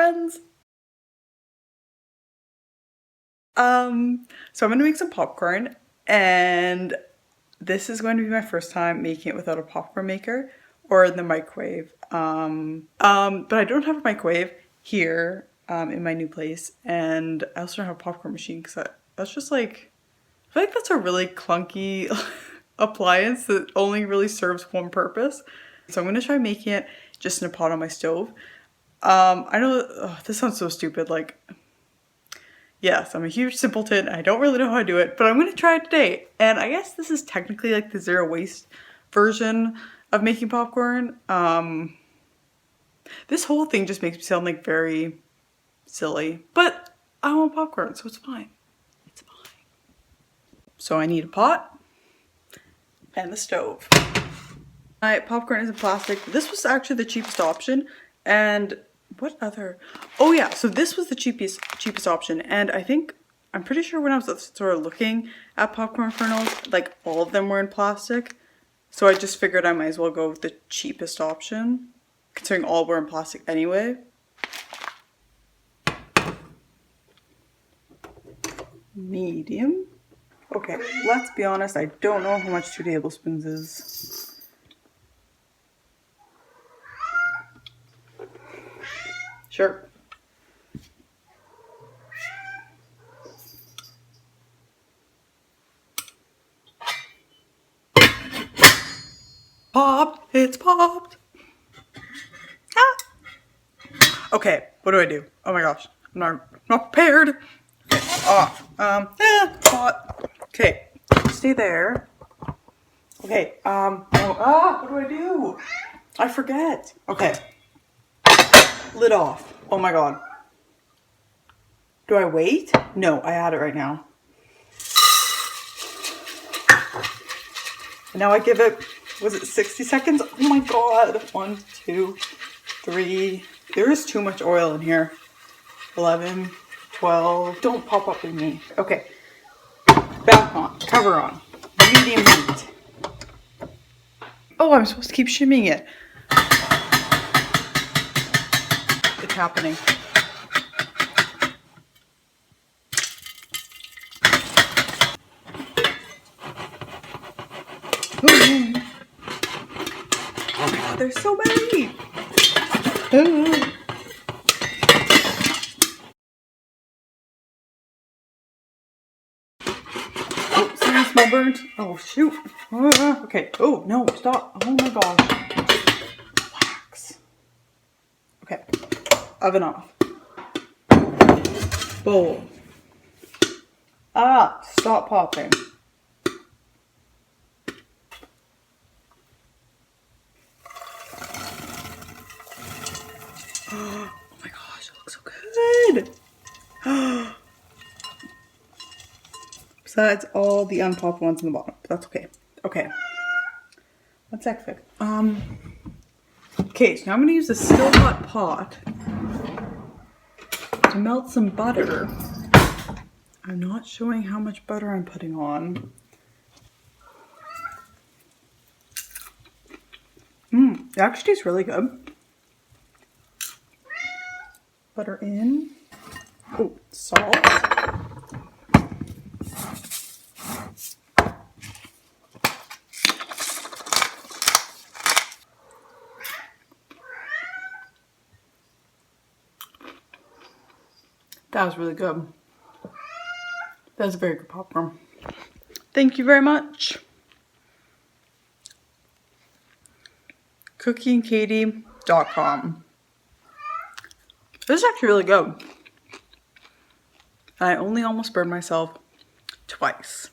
friends. So I'm gonna make some popcorn, and this is going to be my first time making it without a popcorn maker or in the microwave. But I don't have a microwave here in my new place, and I also don't have a popcorn machine because that's just like, I feel like that's a really clunky appliance that only really serves one purpose. So I'm gonna try making it just in a pot on my stove. I know this sounds so stupid, like, yes, I'm a huge simpleton. I don't really know how to do it, but I'm gonna try it today. And I guess this is technically like the zero waste version of making popcorn. This whole thing just makes me sound like very silly, but I want popcorn, so it's fine. It's fine. So I need a pot and the stove. My popcorn is in plastic. This was actually the cheapest option, and what other? Oh yeah, so this was the cheapest option, and I'm pretty sure when I was at the store looking at popcorn kernels, like all of them were in plastic. So I just figured I might as well go with the cheapest option, considering all were in plastic anyway. Medium. Okay, let's be honest, I don't know how much 2 tablespoons is. Sure. Popped! It's popped! Ah! Okay, what do I do? Oh my gosh, I'm not prepared. Off. Pot. Okay, stay there. Okay, what do I do? I forget. Okay. Lid off. Oh my god. Do I wait? No, I had it right now. And now I give it, was it 60 seconds? Oh my god. 1, 2, 3. There is too much oil in here. 11, 12. Don't pop up in me. Okay. Back on. Cover on. Medium heat. Oh, I'm supposed to keep shimmying it. It's happening. Oh god, there's so many! Oh, sorry, smell burnt. Oh shoot. Okay. Oh no, stop. Oh my gosh. Relax. Okay. Oven off. Bowl. Ah, stop popping. Oh my gosh, it looks so good. Besides all the unpopped ones in the bottom. But that's okay. Okay. Let's exit. Okay, so now I'm gonna use a still hot pot to melt some butter. I'm not showing how much butter I'm putting on. It actually tastes really good. Butter in. Oh, salt. That was really good. That was very good popcorn. Thank you very much. cookingkatie.com. This is actually really good. I only almost burned myself twice.